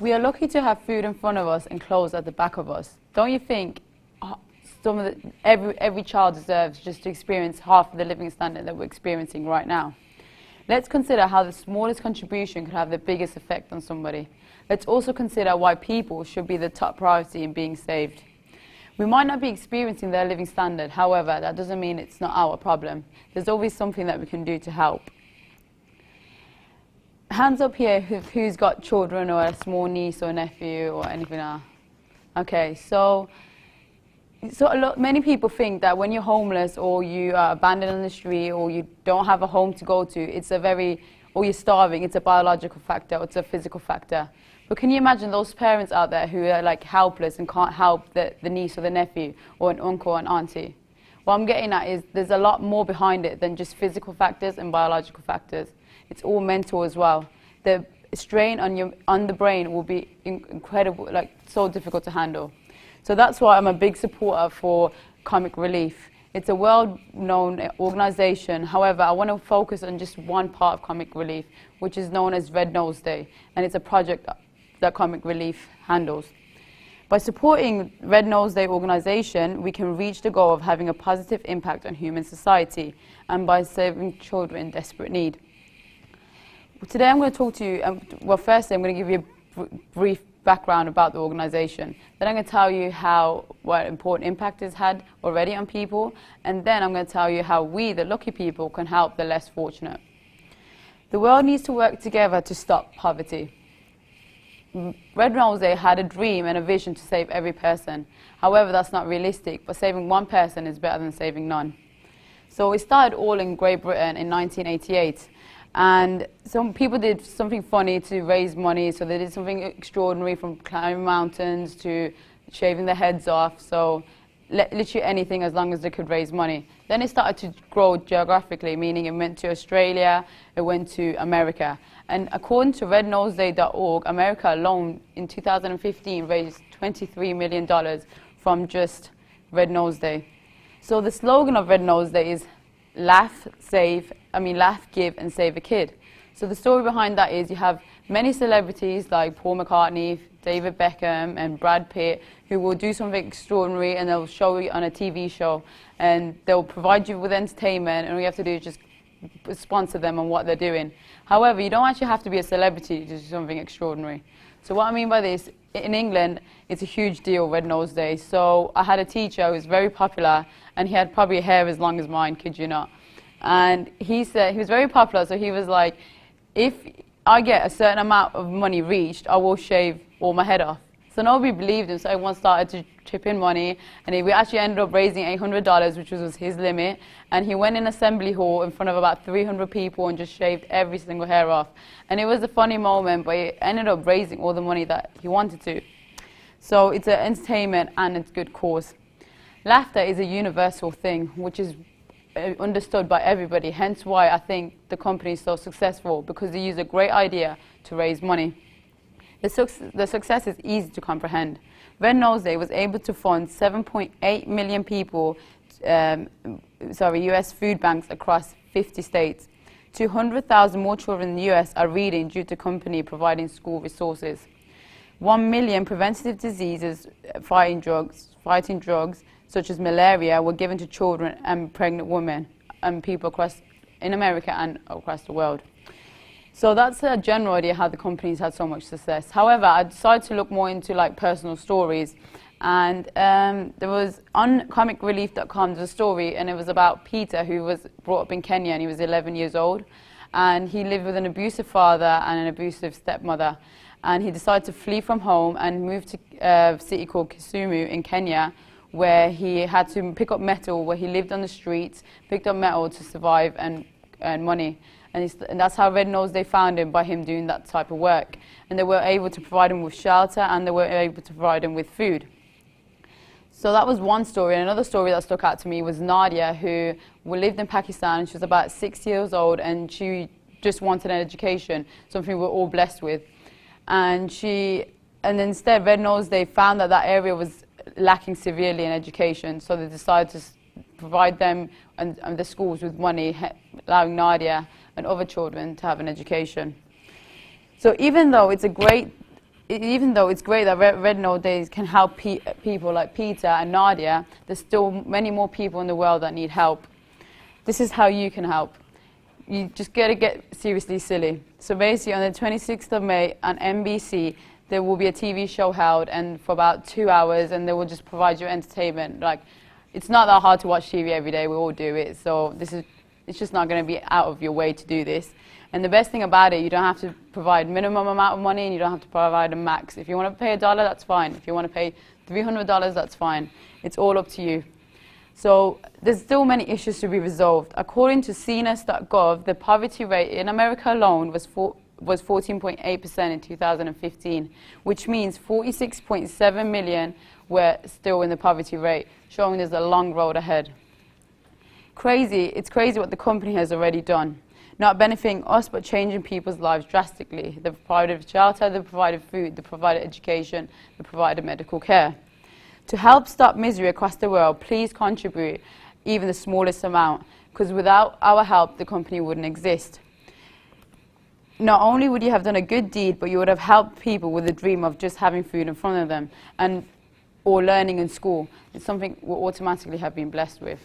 We are lucky to have food in front of us and clothes at the back of us. Don't you think every child deserves just to experience half of the living standard that we're experiencing right now? Let's consider how the smallest contribution could have the biggest effect on somebody. Let's also consider why people should be the top priority in being saved. We might not be experiencing their living standard, however, that doesn't mean it's not our problem. There's always something that we can do to help. Hands up here who's got children or a small niece or nephew or anything else. Okay, so many people think that when you're homeless or you are abandoned on the street or you don't have a home to go to, or you're starving, it's a biological factor, or it's a physical factor. But can you imagine those parents out there who are like helpless and can't help the niece or the nephew or an uncle or an auntie? What I'm getting at is there's a lot more behind it than just physical factors and biological factors. It's all mental as well. The strain on the brain will be incredible, like so difficult to handle. So that's why I'm a big supporter for Comic Relief. It's a well-known organization. However, I want to focus on just one part of Comic Relief, which is known as Red Nose Day, and it's a project that Comic Relief handles. By supporting Red Nose Day organization, we can reach the goal of having a positive impact on human society and by saving children in desperate need. Today I'm going to talk to you, firstly I'm going to give you a brief background about the organization. Then I'm going to tell you what important impact it's had already on people, and then I'm going to tell you how we, the lucky people, can help the less fortunate. The world needs to work together to stop poverty. Red Nose Day had a dream and a vision to save every person. However, that's not realistic, but saving one person is better than saving none. So it started all in Great Britain in 1988. And some people did something funny to raise money, so they did something extraordinary, from climbing mountains to shaving their heads off, so literally anything as long as they could raise money. Then it started to grow geographically, meaning it went to Australia, it went to America. And according to rednoseday.org, America alone in 2015 raised $23 million from just Red Nose Day. So the slogan of Red Nose Day is laugh, give and save a kid. So the story behind that is you have many celebrities like Paul McCartney, David Beckham and Brad Pitt who will do something extraordinary and they'll show you on a TV show and they'll provide you with entertainment, and all you have to do is just sponsor them on what they're doing. However, you don't actually have to be a celebrity to do something extraordinary. So what I mean by this, in England, it's a huge deal, Red Nose Day. So I had a teacher who was very popular, and he had probably hair as long as mine, kid you not. And he said, he was very popular, so he was like, if I get a certain amount of money reached, I will shave all my head off. So nobody believed him, so everyone started to chip in money, and we actually ended up raising $800, which was his limit, and he went in Assembly Hall in front of about 300 people and just shaved every single hair off. And it was a funny moment, but he ended up raising all the money that he wanted to. So it's an entertainment and it's a good cause. Laughter is a universal thing, which is understood by everybody, hence why I think the company is so successful, because they use a great idea to raise money. The success is easy to comprehend. Red Nose Day was able to fund 7.8 million people, US food banks across 50 states. 200,000 more children in the US are reading due to company providing school resources. 1 million preventative diseases fighting drugs, such as malaria, were given to children and pregnant women and people in America and across the world. So that's a general idea how the company's had so much success. However, I decided to look more into like personal stories, and there was on comicrelief.com there's a story, and it was about Peter, who was brought up in Kenya, and he was 11 years old, and he lived with an abusive father and an abusive stepmother, and he decided to flee from home and move to a city called Kisumu in Kenya, where he had to pick up metal, where he lived on the streets, picked up metal to survive and earn money. And that's how Red Nose Day found him, by him doing that type of work. And they were able to provide him with shelter, and they were able to provide him with food. So that was one story. And another story that stuck out to me was Nadia, who lived in Pakistan. She was about 6 years old, and she just wanted an education, something we're all blessed with. And instead, Red Nose Day found that that area was lacking severely in education, so they decided to provide them and the schools with money, allowing Nadia and other children to have an education. So even though it's a great even though it's great that Red nowadays can help people like Peter and Nadia, there's still many more people in the world that need help. This is how you can help. You just gotta get seriously silly. So basically on the 26th of May on NBC, there will be a TV show held and for about 2 hours, and they will just provide you entertainment. Like, it's not that hard to watch TV every day, we all do it, so it's just not gonna be out of your way to do this. And the best thing about it, you don't have to provide minimum amount of money and you don't have to provide a max. If you want to pay $1, that's fine. If you want to pay $300, that's fine. It's all up to you. So there's still many issues to be resolved. According to CNS.gov, the poverty rate in America alone was 14.8% in 2015, which means 46.7 million were still in the poverty rate, showing there's a long road ahead. It's crazy what the company has already done. Not benefiting us, but changing people's lives drastically. They've provided shelter, they've provided food, they've provided education, they've provided medical care. To help stop misery across the world, please contribute even the smallest amount, because without our help, the company wouldn't exist. Not only would you have done a good deed, but you would have helped people with the dream of just having food in front of them or learning in school. It's something we automatically have been blessed with.